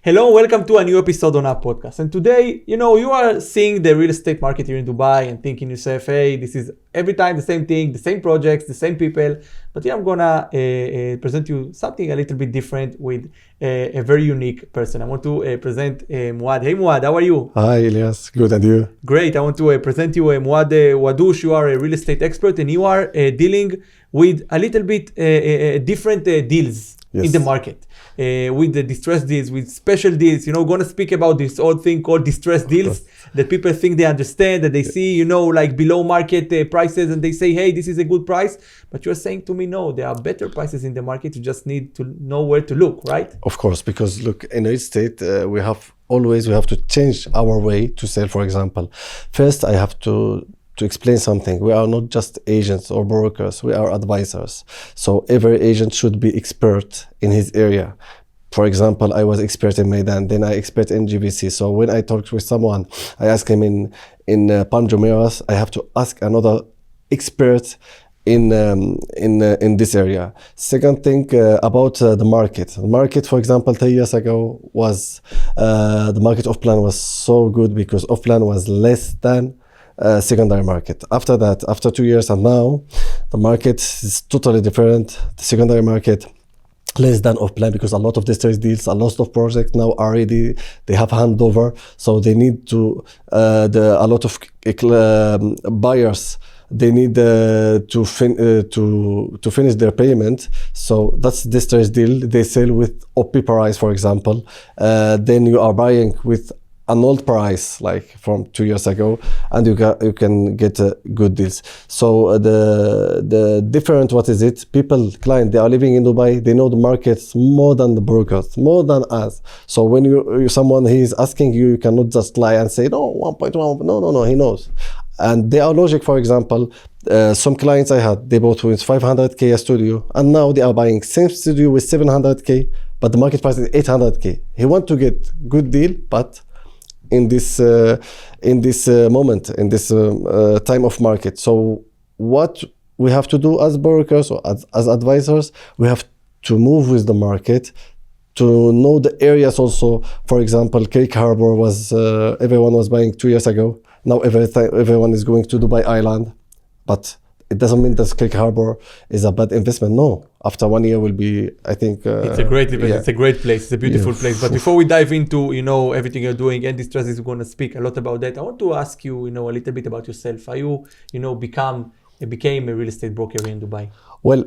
Hello, welcome to a new episode on our podcast. And today, you are seeing the real estate market here in Dubai and thinking yourself, hey, this is every time the same thing, the same projects, the same people. But I'm gonna present you something a little bit different with a very unique person. I want to present Mouad. Hey Mouad, how are you? Hi Elias, good, and you? Great. I want to present you Mouad Ouhaddouch. You are a real estate expert and you are dealing with a little bit different deals in the market. With the distressed deals, with special deals, going to speak about this old thing called distressed deals that people think they understand, that they see, like below market prices and they say, hey, this is a good price. But you're saying to me, no, there are better prices in the market. You just need to know where to look, right? Of course, because look, in real estate, we have to change our way to sell, for example. First, I have to explain something. We are not just agents or brokers, we are advisors. So every agent should be expert in his area. For example, I was expert in Maidan, then I expert in GBC. So when I talked with someone, I ask him in Palm Jumeirah, I have to ask another expert in this area. Second thing about the market. The market, for example, 10 years ago was the market off plan was so good because off plan was less than secondary market. After that, after 2 years and now, the market is totally different. The secondary market less than off plan because a lot of distressed deals, a lot of projects now are ready. They have handover, so they need to a lot of buyers. They need to finish their payment. So that's distressed deal. They sell with OP price, for example. Then you are buying with an old price like from 2 years ago, and you can get good deals. So the different, what is it? Client, they are living in Dubai. They know the markets more than the brokers, more than us. So when you someone he is asking you, you cannot just lie and say no 1.1. No. He knows. And they are logic. For example, some clients I had, they bought with 500k a studio, and now they are buying same studio with 700k, but the market price is 800k. He want to get good deal, but in this moment, in this time of market. So what we have to do as brokers or as advisors, we have to move with the market, to know the areas also. For example, Cake Harbor was everyone was buying 2 years ago. Now everyone is going to Dubai Island, but it doesn't mean that Cake Harbor is a bad investment. No, after 1 year will be, I think... it's a great investment. Yeah. It's a great place. It's a beautiful place. But before we dive into, everything you're doing, and Distress is going to speak a lot about that, I want to ask you, a little bit about yourself. How you, became a real estate broker here in Dubai? Well,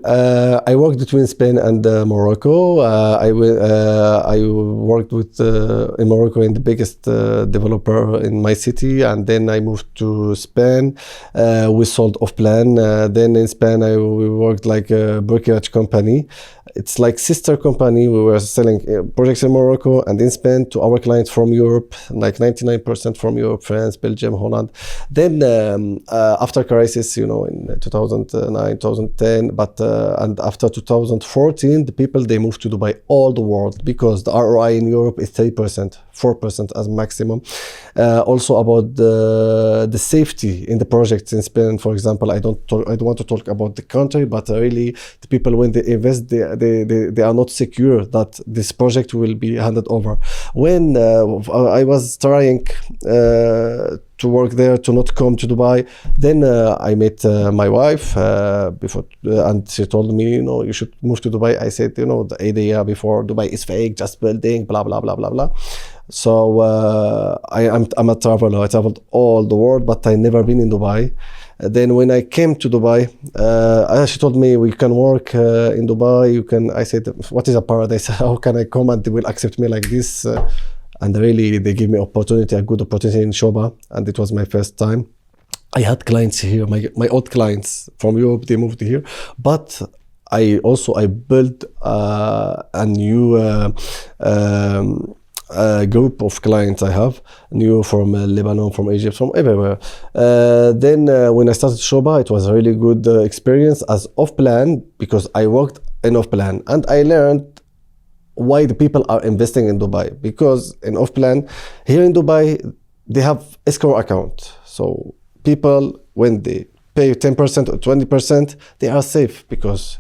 I worked between Spain and Morocco. I worked in Morocco in the biggest developer in my city, and then I moved to Spain. We sold off plan. Then in Spain, we worked like a brokerage company. It's like sister company. We were selling projects in Morocco and in Spain to our clients from Europe, like 99% from Europe, France, Belgium, Holland. Then after crisis, in 2009, 2010, and after 2014, the people, they moved to Dubai all the world because the ROI in Europe is 3%, 4% as maximum. Also about the safety in the projects in Spain, for example, I don't want to talk about the country, but really the people, when they invest, they are not secure that this project will be handed over. When I was trying to work there, to not come to Dubai, then I met my wife before, and she told me, you should move to Dubai. I said, the idea before, Dubai is fake, just building, blah blah blah blah blah. So I'm a traveler. I traveled all the world, but I never been in Dubai. Then when I came to Dubai, she told me, we can work in Dubai. I said, what is a paradise? How can I come and they will accept me like this? And really, they gave me a good opportunity in Shoba, and it was my first time. I had clients here, my old clients from Europe, they moved here, but I built a new group of clients I have, new from Lebanon, from Egypt, from everywhere. Then when I started Shoba, it was a really good experience as off-plan, because I worked in off-plan, and I learned why the people are investing in Dubai. Because in off-plan, here in Dubai, they have escrow account. So people, when they pay 10% or 20%, they are safe, because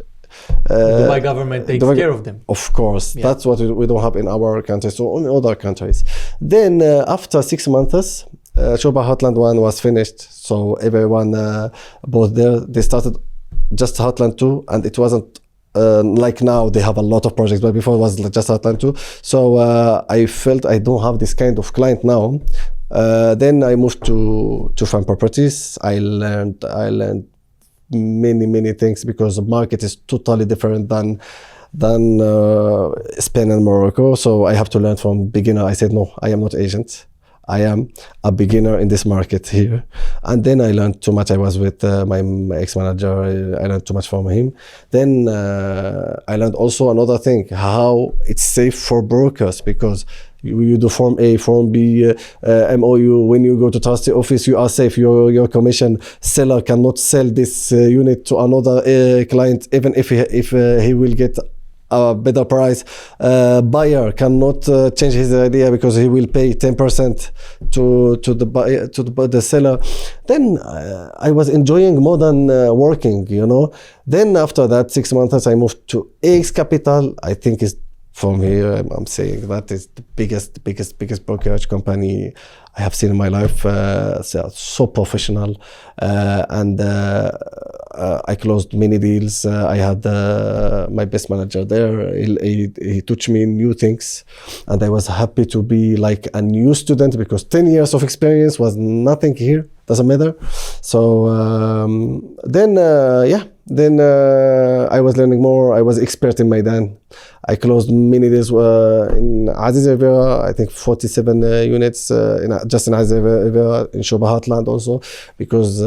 Dubai government takes care of them. Of course, that's what we don't have in our countries or in other countries. Then after 6 months, Shoba Heartland 1 was finished, so everyone bought there. They started just Heartland 2, and it wasn't like now they have a lot of projects, but before it was just Heartland 2. So I felt I don't have this kind of client now. Then I moved to farm properties. I learned many things because the market is totally different than Spain and Morocco. So I have to learn from beginner. I said, no, I am not agent. I am a beginner in this market here. And then I learned too much. I was with my ex-manager. I learned too much from him. Then I learned also another thing, how it's safe for brokers, because you do Form A, Form B, MOU. When you go to trustee office, you are safe. Your commission seller cannot sell this unit to another client, even if he will get a better price. Buyer cannot change his idea because he will pay 10% to the seller. Then I was enjoying more than working, you know. Then after that 6 months, I moved to AX Capital. I think is from here, I'm saying that is the biggest brokerage company I have seen in my life. So professional, and I closed many deals. I had my best manager there. He taught me new things, and I was happy to be like a new student because 10 years of experience was nothing here. Doesn't matter. So then I was learning more. I was expert in Maidan. I closed many deals in Azizi Riviera, I think 47 units just in Azizi Riviera, in Shoba Heartland also, because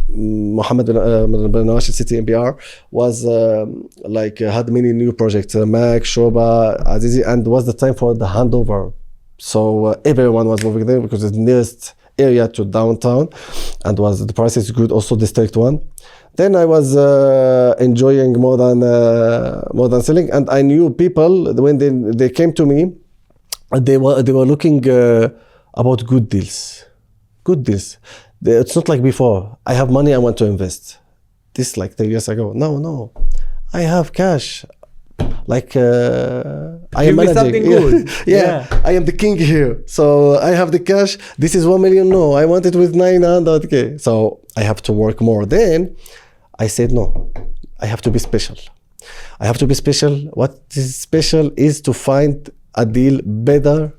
Mohammed bin Rashid City MBR was had many new projects, Mag, Shoba, Azizi, and was the time for the handover. So everyone was moving there because it's the nearest area to downtown, and the price is good, also District 1. Then I was enjoying more than selling, and I knew people when they came to me, they were looking about good deals. It's not like before. I have money, I want to invest. This like 3 years ago. No, I have cash. Like I am managing. Something good. Yeah, I am the king here. So I have the cash. This is 1 million. No, I want it with 900K. So I have to work more. Then I said no. I have to be special. What is special is to find a deal better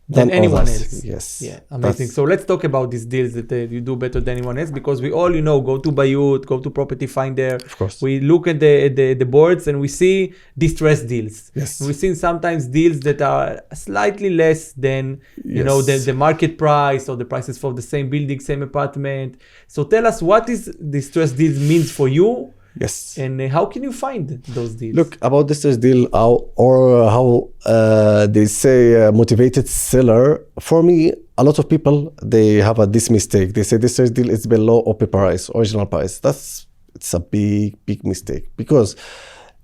than anyone others. else. Yes. Yeah, amazing. So let's talk about these deals that you do better than anyone else, because we all, go to Bayut, go to Property Finder. Of course. We look at the boards and we see distressed deals. Yes. We've seen sometimes deals that are slightly less than, the market price or the prices for the same building, same apartment. So tell us what is distressed deals means for you. Yes. And how can you find those deals? Look, about distressed deal how they say motivated seller. For me, a lot of people, they have this mistake. They say distressed deal is below OP price, original price. It's a big mistake, because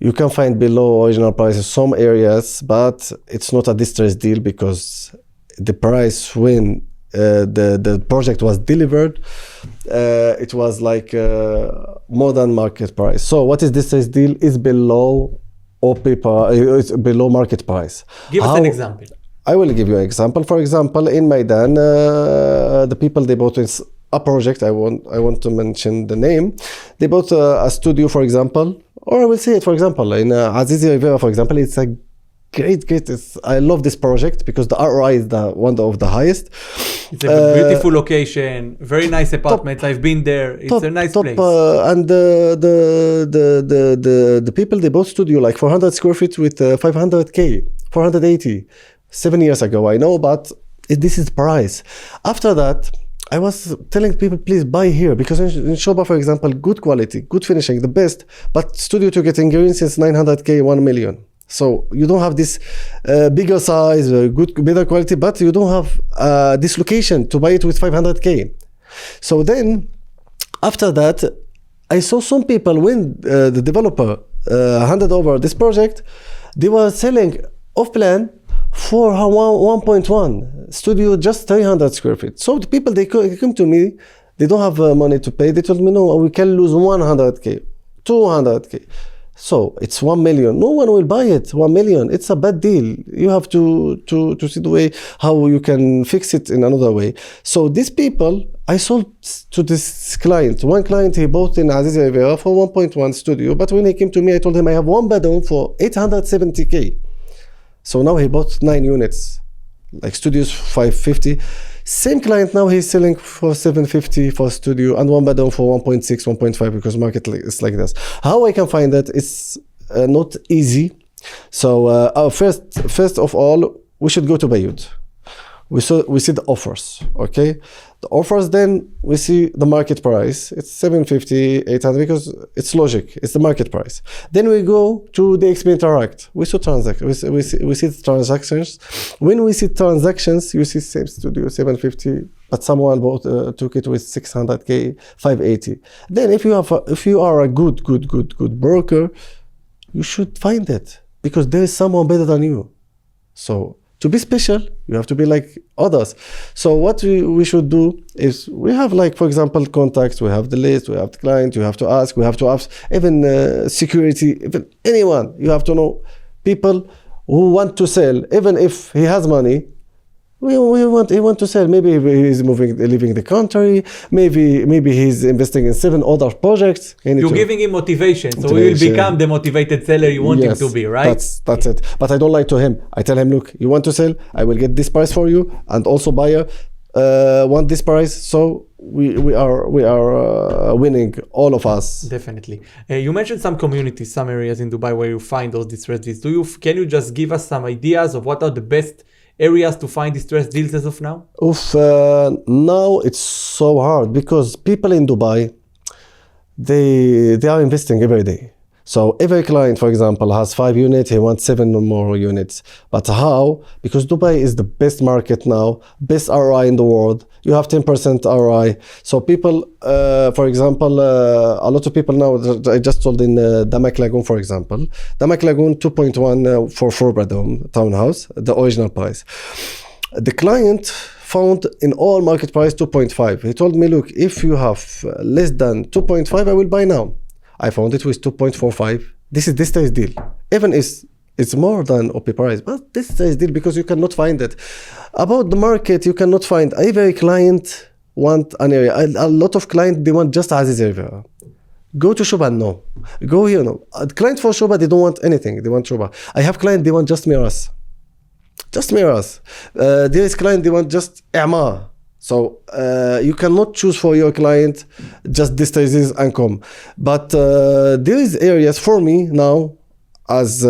you can find below original price in some areas, but it's not a distressed deal because the price when the project was delivered, it was like more than market price. So what is distressed deal? Is below OP price, it's below market price. Give us an example. I will give you an example. For example, in Maidan, the people, they bought a project. I want to mention the name. They bought a studio, for example, or I will say it, for example, in Azizi Riviera, for example. It's a great. I love this project because the ROI is one of the highest. It's a beautiful location, very nice apartment. I've been there. It's a nice place. And the people, they bought studio like 400 square feet with 500K, 480. 7 years ago, I know, but this is the price. After that, I was telling people, please buy here, because in Shoba, for example, good quality, good finishing, the best, but studio to get in green since 900K, 1 million. So you don't have this bigger size, better quality, but you don't have this location to buy it with 500K. So then, after that, I saw some people, when the developer handed over this project, they were selling off plan for 1.1 studio, just 300 square feet. So the people, they come to me, they don't have money to pay. They told me, no, we can lose 100K, 200K. So it's 1 million. No one will buy it. 1 million. It's a bad deal. You have to see the way how you can fix it in another way. So these people, I sold to this client. One client, he bought in Azizi Riviera for 1.1 studio. But when he came to me, I told him I have one bedroom for 870K. So now he bought 9 units, like studios 550. Same client now, he's selling for 750 for studio and one bedroom for 1.6, 1.5 because market is like this. How I can find that? It's not easy. So first of all, we should go to Bayut. We see the offers, okay? The offers, then we see the market price. It's 750, 800 because it's logic. It's the market price. Then we go to the DXB Interact. We see transactions. We see the transactions. When we see transactions, you see same studio 750, but someone took it with 600K, 580. Then if you are a good broker, you should find it because there is someone better than you. So to be special, you have to be like others. So what we should do is we have, like, for example, contacts, we have the list, we have the client, you have to ask, even security, even anyone. You have to know people who want to sell, even if he has money. He want to sell. Maybe he's leaving the country. Maybe he's investing in 7 other projects. You're giving him motivation, so he will become the motivated seller you want him to be, right? That's it. But I don't lie to him. I tell him, look, you want to sell? I will get this price for you, and also buyer want this price. So we are winning, all of us. Definitely. You mentioned some communities, some areas in Dubai where you find those distressed deals. Can you just give us some ideas of what are the best areas to find distressed deals as of now? Now it's so hard because people in Dubai, they are investing every day. So every client, for example, has 5 units, he wants 7 more units. But how? Because Dubai is the best market now, best ROI in the world. You have 10% ROI. So people, for example, a lot of people now, I just told in Damak Lagoon, for example. Damak Lagoon 2.1 for 4-bedroom townhouse, the original price. The client found in all market price 2.5. He told me, look, if you have less than 2.5, I will buy now. I found it with 2.45. This is this deal. Even it's more than OP price, but this is deal because you cannot find it. About the market, you cannot find. Every client want an area. A lot of clients, they want just Azizi Riviera. Go to Shuba, no. Go here, no. Client for Shuba, they don't want anything. They want Shuba. I have client, they want just Miras. Just Miras. There is client, they want just I'mar. So you cannot choose for your client just this income. But there is areas for me now as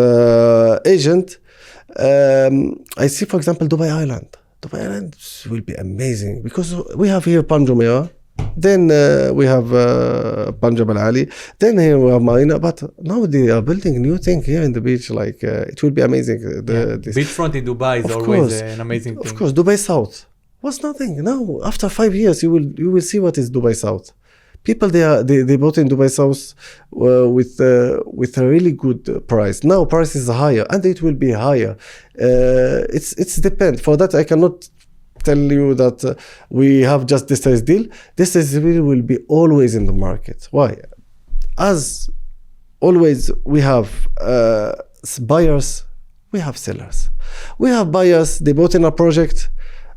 agent. I see, for example, Dubai Island. Dubai Island will be amazing because we have here Palm Jumeirah. Then we have Punjab Al Ali. Then here we have Marina. But now they are building a new thing here in the beach. Like it will be amazing. Beachfront in Dubai is always an amazing thing. Of course, Dubai South was nothing. Now, after 5 years, you will see what is Dubai South. People they bought in Dubai South with a really good price. Now price is higher, and it will be higher. It's depend. For that, I cannot tell you that we have just this size deal. This size deal will be always in the market. Why? As always, we have buyers, we have sellers. We have buyers. They bought in a project.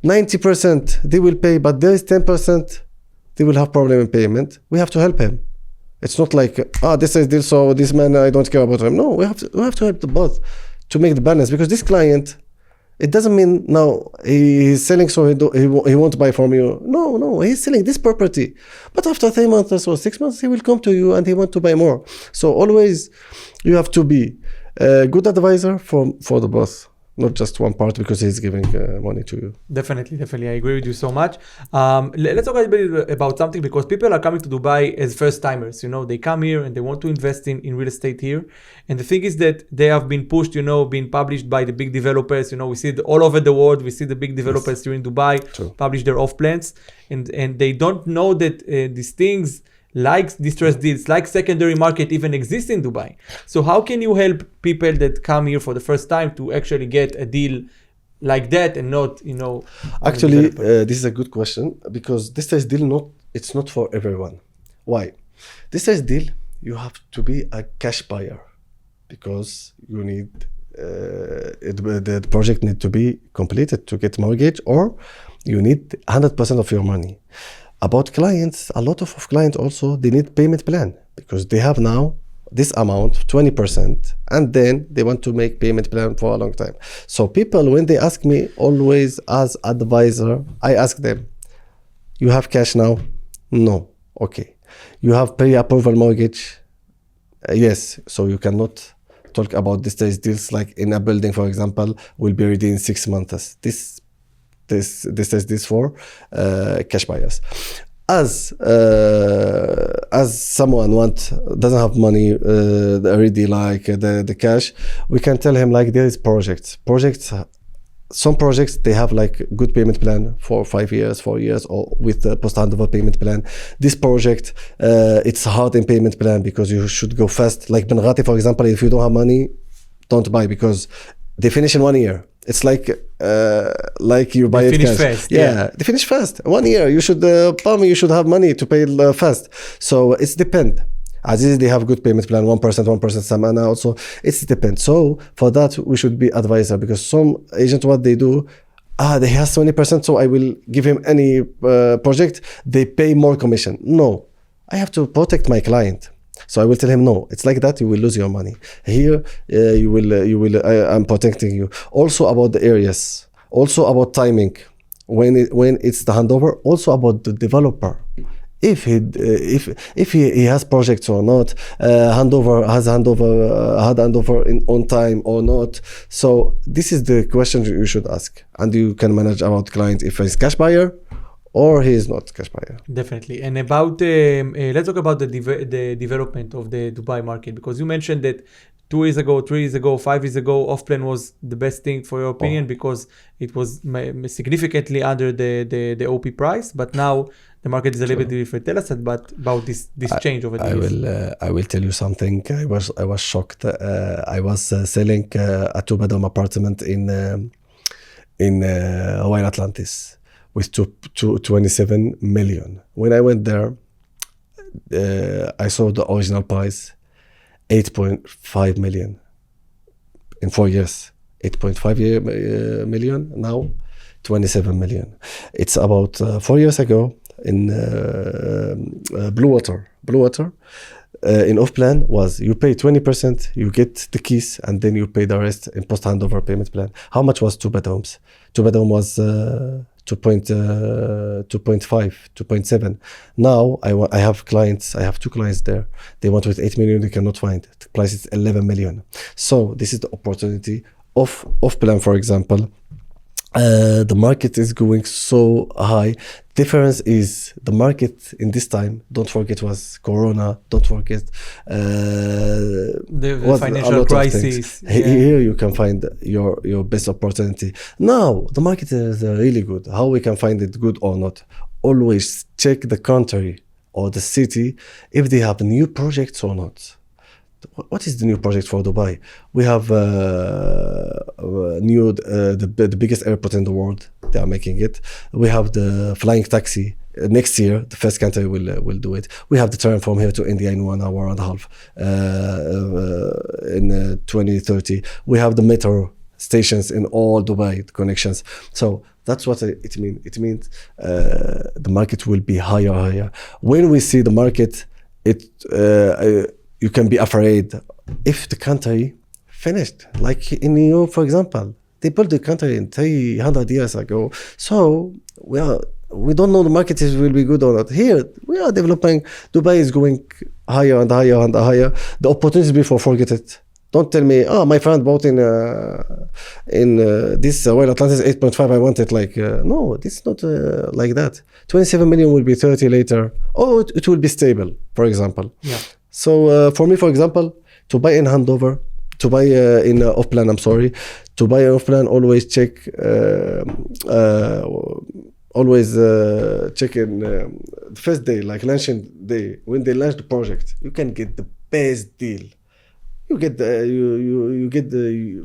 90% they will pay, but there is 10% they will have problem in payment. We have to help him. It's not like this is deal, so this man, I don't care about him. No, we have to help the both to make the balance, because this client, it doesn't mean now he's selling so he won't buy from you. No, he's selling this property, but after 3 months or 6 months he will come to you and he want to buy more. So always you have to be a good advisor for the both, not just one part because he's giving money to you. Definitely. I agree with you so much. Let's talk a bit about something, because people are coming to Dubai as first timers. They come here and they want to invest in real estate here. And the thing is that they have been pushed, being published by the big developers. We see it all over the world. We see the big developers here in Dubai publish their off plans. And they don't know that these things like distressed deals, like secondary market even exist in Dubai. So how can you help people that come here for the first time to actually get a deal like that and not, Actually, this is a good question, because distressed deal, it's not for everyone. Why? Distressed deal, you have to be a cash buyer. because you need the project need to be completed to get mortgage, or you need 100% of your money. About clients, a lot of clients also, they need payment plan because they have now this amount, 20%, and then they want to make payment plan for a long time. So people, when they ask me, always as advisor, I ask them, you have cash now? No. Okay. You have pre-approval mortgage? Yes. So you cannot talk about these deals like in a building, for example, will be ready in 6 months. This is this for cash buyers. As someone doesn't have money already, like the cash, we can tell him like there is projects. Some projects, they have like good payment plan for 5 years, 4 years, or with the post-handover payment plan. This project, it's hard in payment plan because you should go fast. Like Ben Ghati, for example, if you don't have money, don't buy because they finish in 1 year. It's like you buy it cash. Fast, yeah, they finish fast. 1 year, you should you should have money to pay fast. So it's depend. Azizi, they have good payment plan, 1%, Samana also. It's depend. So for that, we should be advisor because some agent, what they do, they have 20%, so I will give him any project. They pay more commission. No, I have to protect my client. So I will tell him, no, it's like that, you will lose your money. Here, I'm protecting you. Also about the areas, also about timing, when it's the handover, also about the developer. If he has projects or not, had handover on time or not. So this is the question you should ask, and you can manage about client if he's cash buyer or he is not cash buyer. Definitely. And about let's talk about the development of the Dubai market, because you mentioned that 2 years ago, 3 years ago, 5 years ago, off-plan was the best thing for your opinion because it was significantly under the OP price. But now the market is a little bit different. Tell us about this change over the years. I will tell you something. I was shocked. I was selling a 2-bedroom apartment in Hawaii Atlantis with 27 million. When I went there, I saw the original price, 8.5 million in 4 years. 8.5 million, now 27 million. It's about 4 years ago in Blue Water. In off-plan was you pay 20%, you get the keys, and then you pay the rest in post-handover payment plan. How much was 2 bedrooms? 2 bedroom was 2.5, 2.7. Now I have clients, I have 2 clients there. They want with 8 million, they cannot find. The price is 11 million. So this is the opportunity of off-plan, for example. The market is going so high. Difference is the market in this time, don't forget, was Corona, don't forget the financial crisis. Yeah. Here you can find your best opportunity. Now the market is really good. How we can find it good or not? Always check the country or the city if they have new projects or not. What is the new project for Dubai? We have the biggest airport in the world. They are making it. We have the flying taxi. Next year, the first country will do it. We have the train from here to India in 1 hour and a half in 2030. We have the metro stations in all Dubai connections. So that's what it means. It means the market will be higher. When we see the market, you can be afraid if the country finished, like in New York, for example. They built the country in 300 years ago. So we don't know the market will be good or not. Here, we are developing. Dubai is going higher and higher. The opportunities before, forget it. Don't tell me, my friend bought in this Hawaii Atlantis 8.5, I want it. No, this is not like that. 27 million will be 30 later. Oh, it will be stable, for example. Yeah. So for me, for example, to buy in handover, to buy in off-plan, to buy off-plan, always check, check in the first day, like launching day, when they launch the project, you can get the best deal. You get you give the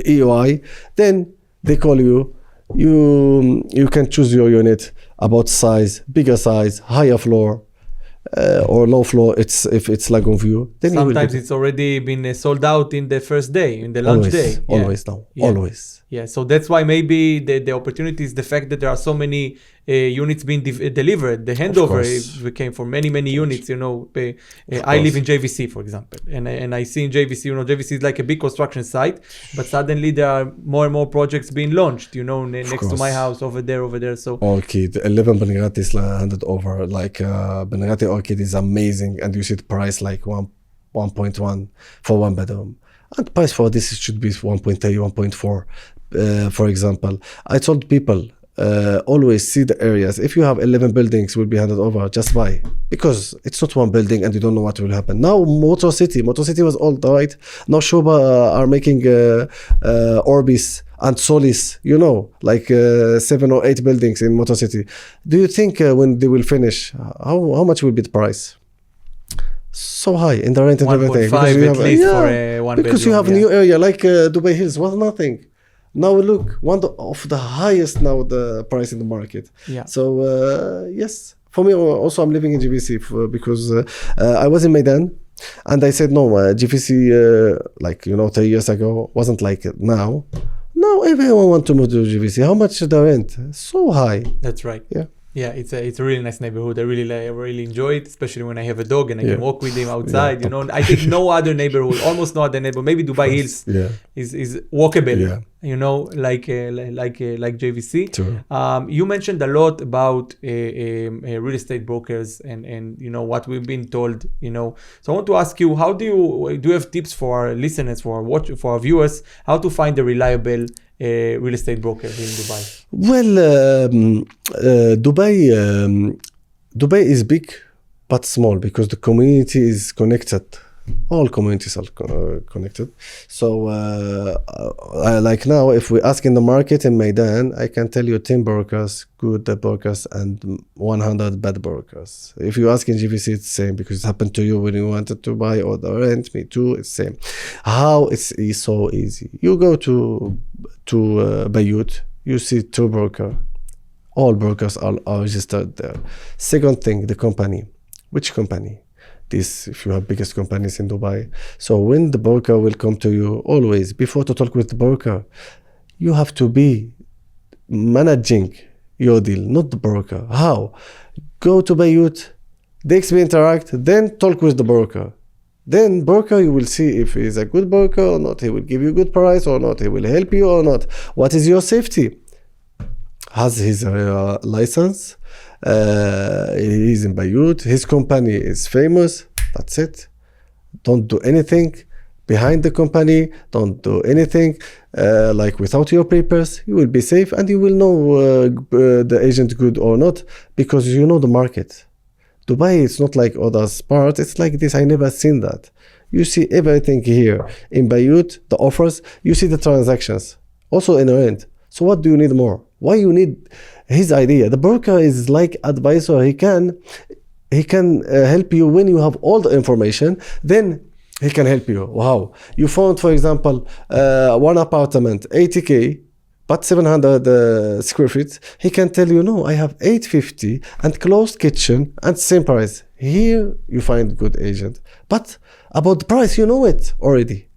EOI, then they call you. You can choose your unit about size, bigger size, higher floor. or low floor, if it's Lagoon View, then sometimes it's already been sold out in the first day, in the launch day. Always now, always. Yeah, so that's why maybe the opportunity is the fact that there are so many units being delivered. The handover became for many units. I live in JVC, for example, and I see in JVC, JVC is like a big construction site, but suddenly there are more and more projects being launched. Next to my house, over there. So Orchid, 11 Bangarati is handed over. Like Bangarati Orchid is amazing, and you see the price like 1.1 for one bedroom. And the price for this should be 1.3, 1.4, for example. I told people, always see the areas. If you have 11 buildings will be handed over, just buy. Because it's not one building and you don't know what will happen. Now, Motor City was all right. Now, Shoba are making Orbis and Solis, like 7 or 8 buildings in Motor City. Do you think when they will finish, how much will be the price? So high in the rent and everything. 1.5 at least for one because you have a new area like Dubai Hills was nothing. Now look, one of the highest now the price in the market. Yeah. So yes, for me also I'm living in GBC because I was in Maidan and I said no, GBC 3 years ago wasn't like it now. Now everyone want to move to GBC. How much the rent? So high. That's right. Yeah. Yeah, it's a really nice neighborhood. I really enjoy it, especially when I have a dog and I can walk with him outside. I think no other neighborhood, almost no other neighborhood, maybe Dubai Hills is walkable. Like JVC. True. You mentioned a lot about real estate brokers and what we've been told. So I want to ask you, how do you have tips for our listeners, for our viewers, how to find a reliable real estate broker here in Dubai? Well, Dubai is big but small because the community is connected. All communities are connected. So, like now, if we ask in the market in Maidan, I can tell you 10 brokers, good brokers, and 100 bad brokers. If you ask in GVC, it's the same because it happened to you when you wanted to buy or the rent. Me too, it's the same. How it's so easy. You go to Bayut, you see 2 brokers. All brokers are registered there. Second thing, the company. Which company? This, if you have biggest companies in Dubai. So when the broker will come to you, always before to talk with the broker, you have to be managing your deal, not the broker. How? Go to Bayut, DXB Interact, then talk with the broker. Then broker, you will see if he's a good broker or not. He will give you a good price or not. He will help you or not. What is your safety? Has his license? He's in Bayut. His company is famous. That's it. Don't do anything behind the company. Don't do anything like without your papers. You will be safe and you will know the agent good or not because you know the market. Dubai, it's not like other parts. It's like this. I never seen that. You see everything here in Bayut, the offers. You see the transactions. Also in rent. So what do you need more? Why you need his idea? The broker is like advisor. He can help you when you have all the information. Then he can help you. Wow, you found, for example, one apartment 80K, but 700 square feet. He can tell you, no, I have 850 and closed kitchen and same price. Here you find good agent. But about the price, you know it already.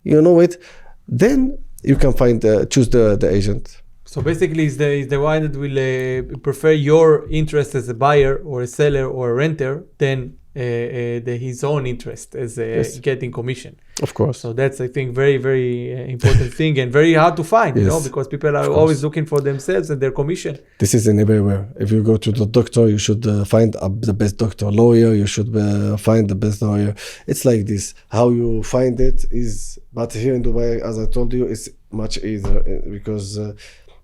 You know it. Then you can find choose the agent. So basically, is the one that will prefer your interest as a buyer or a seller or a renter than his own interest as yes. Getting commission. Of course. So that's, I think, very, very important thing and very hard to find, yes. Because people are always looking for themselves and their commission. This is in everywhere. If you go to the doctor, you should find the best doctor. Lawyer, you should find the best lawyer. It's like this. How you find it is, but here in Dubai, as I told you, it's much easier because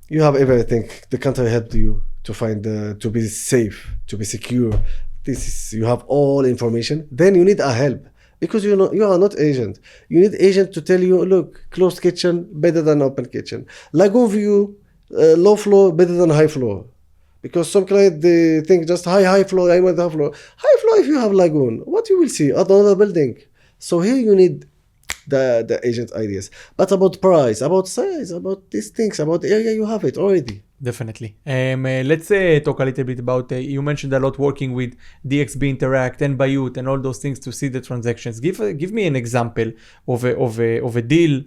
you have everything. The country helped you to find, to be safe, to be secure. You have all information. Then you need a help because you are not agent. You need agent to tell you, look, closed kitchen better than open kitchen. Lagoon view, low floor better than high floor. Because some client they think just high floor. I want high floor. High floor if you have lagoon, what you will see another building. So here you need the agent ideas. But about price, about size, about these things, about the area, you have it already. Definitely. Let's talk a little bit about, you mentioned a lot working with DXB Interact and Bayut and all those things to see the transactions. Give me an example of a deal.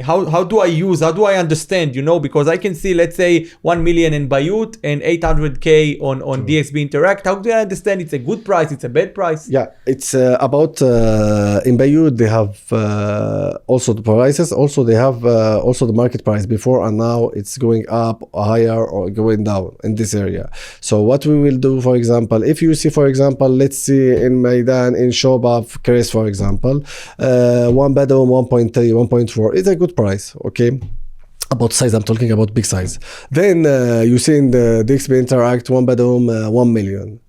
How do I understand, because I can see, let's say 1 million in Bayut and 800K on DXB Interact. How do I understand it's a good price, it's a bad price? Yeah, it's about in Bayut they have also the prices, also they have also the market price before and now it's going up higher or going down in this area. So what we will do, for example, if you see, for example, let's see in Maidan, in Shobab, Chris, for example, 1 bedroom, 1.3, 1.4 is a good price, okay? About size, I'm talking about big size. Then you see in the DXB Interact 1 bedroom, 1 million.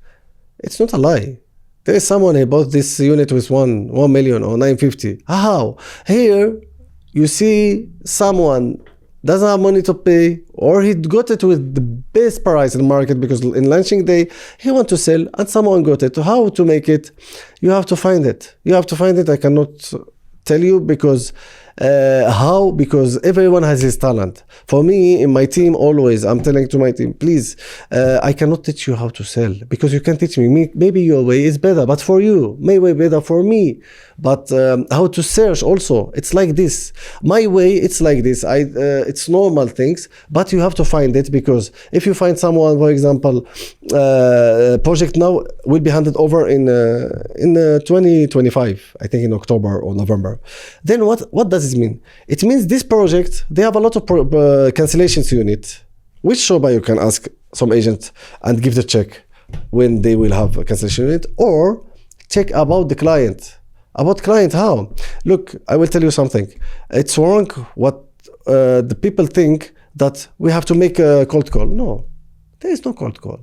It's not a lie. There is someone who bought this unit with 1 million or 950. How? Here you see someone doesn't have money to pay, or he got it with the best price in the market because in launching day he want to sell and someone got it. How to make it? You have to find it. I cannot tell you because how? Because everyone has his talent. For me, in my team, always I'm telling to my team, please, I cannot teach you how to sell because you can teach me. Maybe your way is better, but for you, maybe better for me. But how to search also, it's like this. My way, it's like this. It's normal things, but you have to find it because if you find someone, for example, project now will be handed over in 2025, I think in October or November. Then what does it mean? It means this project, they have a lot of cancellations unit, which Shoba you can ask some agent and give the check when they will have a cancellation unit, or check about the client. About client, how? Look, I will tell you something. It's wrong what the people think that we have to make a cold call. No, there is no cold call.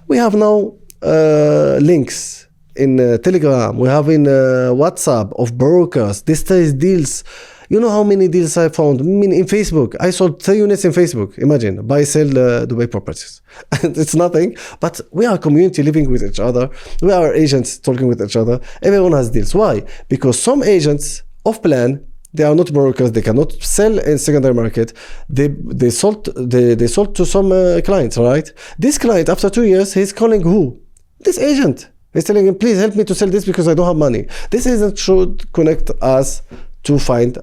We have now links in Telegram. We have in WhatsApp of brokers. This is deals. You know how many deals I found? In Facebook. I sold 3 units in Facebook. Imagine, buy, sell Dubai properties. And it's nothing, but we are a community living with each other. We are agents talking with each other. Everyone has deals. Why? Because some agents off plan, they are not brokers. They cannot sell in secondary market. They sold to some clients, right? This client, after 2 years, he's calling who? This agent. He's telling him, please help me to sell this because I don't have money. This agent should connect us to find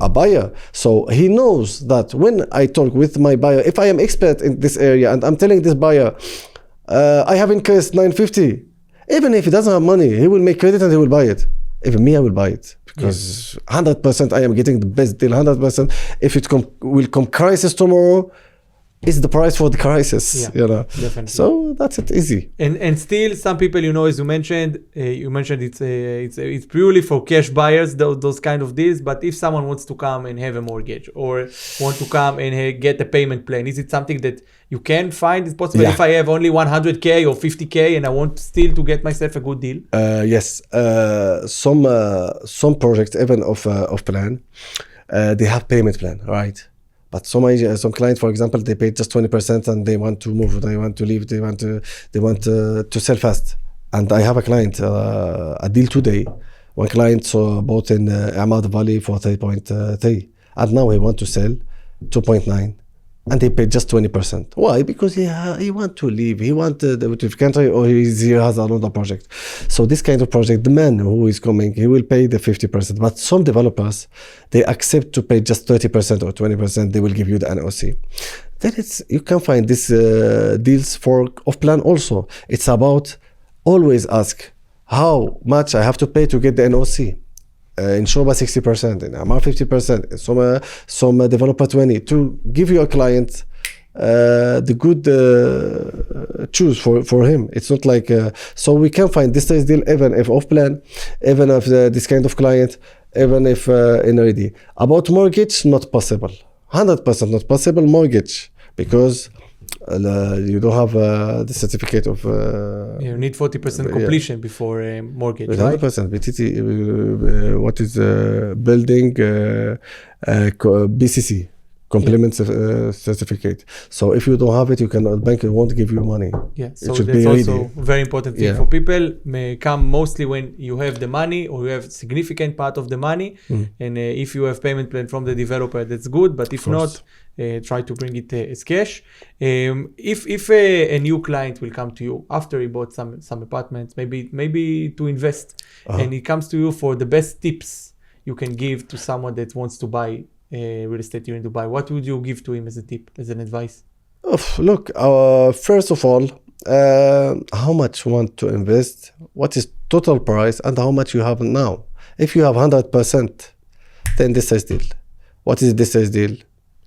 a buyer. So he knows that when I talk with my buyer, if I am expert in this area and I'm telling this buyer, I have increased 950, even if he doesn't have money, he will make credit and he will buy it. Even me, I will buy it because 100% I am getting the best deal, 100%. If it will come crisis tomorrow, it's the price for the crisis, Definitely. So that's it, easy. And still, some people, as you mentioned it's purely for cash buyers, those kind of deals. But if someone wants to come and have a mortgage or want to come and get a payment plan, is it something that you can find? It's possible if I have only 100K or 50K and I want still to get myself a good deal? Yes, some projects, even of plan, they have payment plan, right? But some clients, for example, they pay just 20% and they want to move, they want to leave, they want to sell fast. And I have a client, a deal today. One client bought in Ahmad Valley for 3.3, and now he want to sell 2.9, and they paid just 20%. Why? Because he want to leave. He want the country, or he has another project. So this kind of project, the man who is coming, he will pay the 50%. But some developers, they accept to pay just 30% or 20%. They will give you the NOC. Then you can find these deals for off plan also. It's about always ask how much I have to pay to get the NOC. In Shoba 60%, in Amar 50%, some developer 20%, to give your client the good choose for him. It's not like so we can find this size deal even if off plan, even if this kind of client, even if in ready. About mortgage, not possible. 100% not possible mortgage because you don't have the certificate of you need 40% completion before a mortgage, 100%, right? BTT, what is building BCC, complement certificate. So if you don't have it, the bank won't give you money. Yeah, so that's also a very important thing for people. May come mostly when you have the money or you have significant part of the money. And if you have payment plan from the developer, that's good. But if not, try to bring it as cash. If a new client will come to you after he bought some apartments, maybe to invest, and he comes to you for the best tips you can give to someone that wants to buy real estate here in Dubai, what would you give to him as a tip, as an advice? Look, first of all, how much you want to invest, what is total price, and how much you have now. If you have 100%, then this is deal. What is this is deal?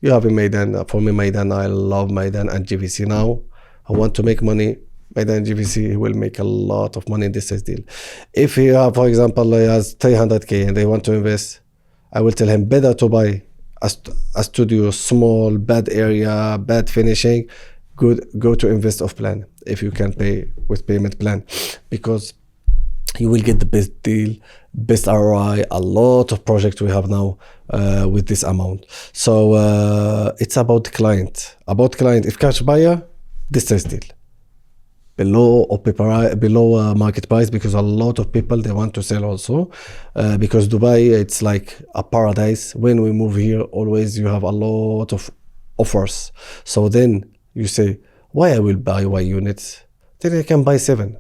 You have a Maidan. For me, Maidan, I love Maidan and GBC now. I want to make money. Maidan and GBC, he will make a lot of money in this deal. If he have, for example, he has 300K and they want to invest, I will tell him better to buy a studio, small, bad area, bad finishing, good, go to invest off plan if you can pay with payment plan, because you will get the best deal, best ROI, a lot of projects we have now with this amount. So it's about client. If cash buyer, this is deal. Below market price, because a lot of people, they want to sell also, because Dubai, it's like a paradise. When we move here, always you have a lot of offers. So then you say, why I will buy 1 unit? Then I can buy 7.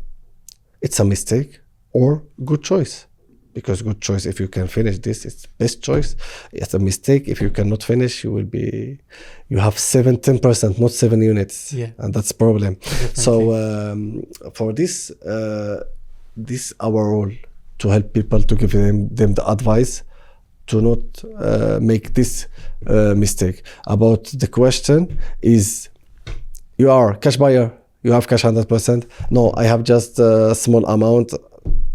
It's a mistake or good choice, because good choice, if you can finish this, it's best choice. It's a mistake if you cannot finish, you have 10%, not 7 units, and that's problem. Definitely. So for this our role, to help people, to give them the advice to not make this mistake. About the question is, you are cash buyer, you have cash 100%. No, I have just a small amount.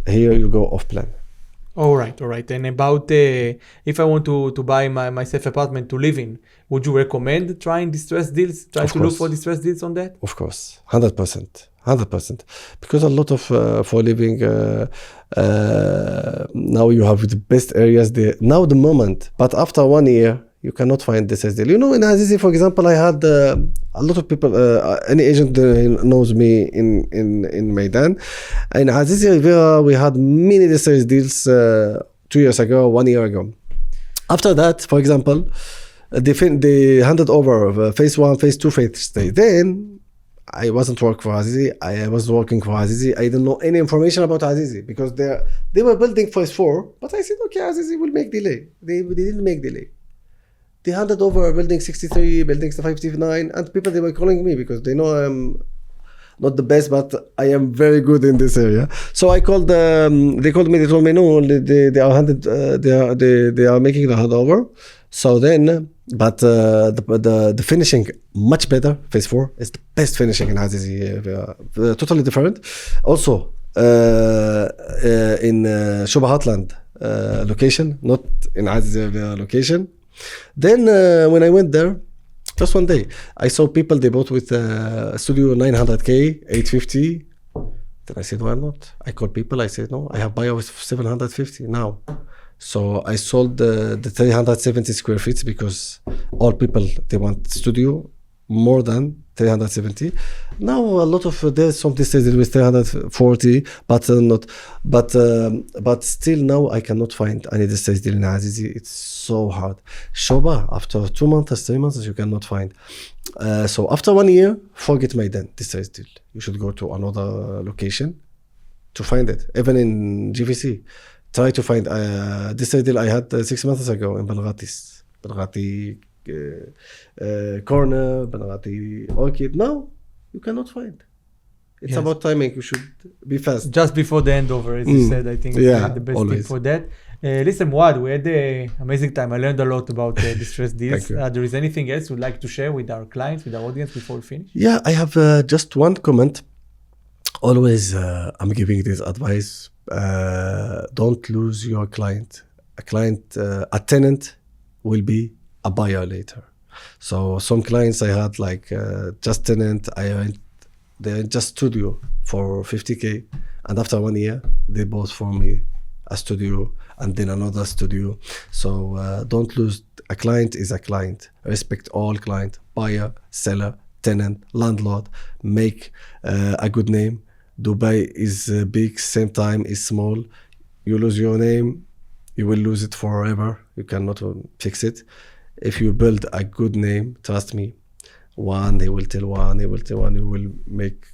Here you go off plan. All right. And about if I want to buy myself apartment to live in, would you recommend trying distressed deals? Look for distressed deals on that? Of course, 100%. Because a lot of for living now you have the best areas there now the moment, but after 1 year you cannot find this deal. You know, in Azizi, for example, I had a lot of people, any agent knows me in Maidan. In Azizi Riviera, we had many distressed deals 2 years ago, 1 year ago. After that, for example, they handed over phase 1, phase 2, phase 3. Then I wasn't working for Azizi. I was working for Azizi. I didn't know any information about Azizi, because they were building phase 4. But I said, okay, Azizi will make delay. They didn't make delay. They handed over building 63, building 59, and people, they were calling me because they know I'm not the best, but I am very good in this area. So I called they called me, they told me, no, they are making the handover. So then, but the finishing much better. Phase 4 is the best finishing in Azizi, totally different. Also in Shubahatland location, not in Azizi location. Then when I went there, just one day, I saw people, they bought with studio 900K, 850. Then I said, why not? I called people, I said, no, I have buyer with 750 now. So I sold the 370 square feet, because all people, they want studio more than 370. Now a lot of there's some districts with 340, but still now I cannot find any districts deal in Azizi. It's so hard. Shoba, after 2 months, 3 months, you cannot find. So after 1 year, forget Maidan districts deal. You should go to another location to find it. Even in GVC, try to find district deal I had 6 months ago in Balghati corner, Banarati Orchid. Now you cannot find. It's about timing. You should be fast. Just before the handover, as you said, I think the best thing for that. Listen, Mouad, we had an amazing time. I learned a lot about distressed deals. There is anything else you'd like to share with our clients, with our audience before we finish? Yeah, I have just one comment. Always, I'm giving this advice. Don't lose your client. A tenant will be a buyer later. So some clients I had like just tenant, they just studio for 50K, and after 1 year they bought for me a studio and then another studio. So don't lose a client is a client. Respect all client, buyer, seller, tenant, landlord. Make a good name. Dubai is big, same time is small. You lose your name, you will lose it forever. You cannot fix it. If you build a good name, trust me, one, they will tell one, you will make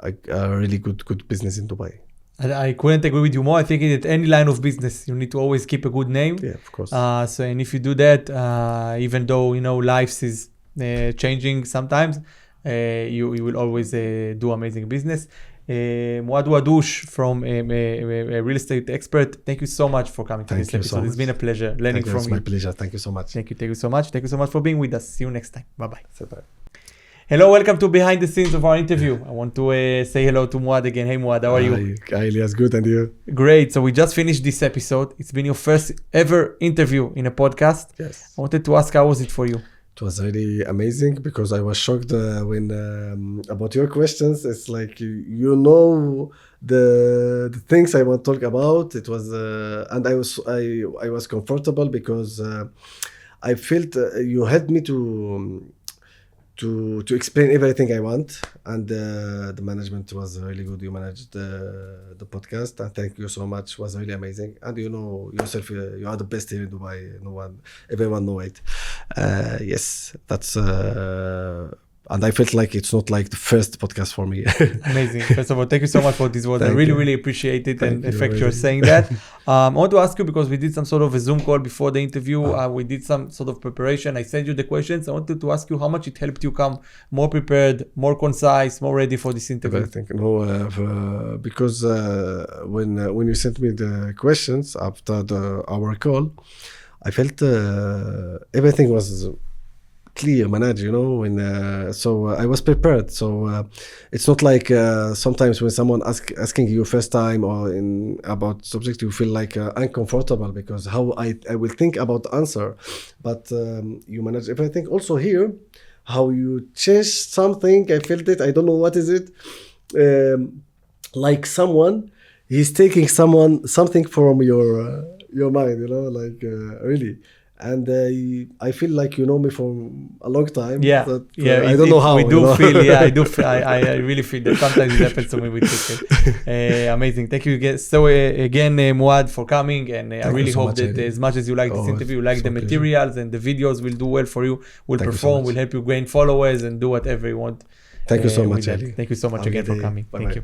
a really good business in Dubai. I couldn't agree with you more. I think in any line of business, you need to always keep a good name. Yeah, of course. And if you do that, even though, life is changing sometimes, you will always do amazing business. Mouad Ouhaddouch from a real estate expert. Thank you so much for coming to this episode. It's been a pleasure learning from you. It's my pleasure. Thank you so much. Thank you so much. Thank you so much for being with us. See you next time. Bye-bye. Hello, welcome to behind the scenes of our interview. I want to say hello to Mouad again. Hey Mouad, how are you? Hi, Elias, good, and you? Great. So we just finished this episode. It's been your first ever interview in a podcast. Yes. I wanted to ask, how was it for you? It was really amazing because I was shocked when about your questions. It's like you know the things I want to talk about. It was and I was comfortable because I felt you helped me to explain everything I want, and the management was really good. You managed the podcast, and thank you so much. It was really amazing, and you know yourself, you are the best here in Dubai. Everyone know it. Yes, that's and I felt like it's not like the first podcast for me. Amazing. First of all, thank you so much for this word. I really appreciate it. And in fact, you're saying that. I want to ask you, because we did some sort of a Zoom call before the interview. We did some sort of preparation. I sent you the questions. I wanted to ask you how much it helped you come more prepared, more concise, more ready for this interview. I think because when you sent me the questions after our call, I felt everything was clear, managed, so I was prepared. So it's not like sometimes when someone asking you first time or about subject, you feel like uncomfortable because how I will think about the answer, but you manage everything. Also here, how you change something, I felt it. I don't know what is it. Like someone, he's taking something from your mind, really. And I feel like you know me for a long time. Yeah, I don't know how. We do feel. Yeah, I do. I really feel that sometimes it happens to me with it. Amazing. Thank you again. So again, Mouad, for coming, and I really hope that as much as you like this interview, you like the materials and the videos will do well for you. Will perform. Will help you gain followers and do whatever you want. Thank you so much, Ali. Thank you so much again for coming. Thank you.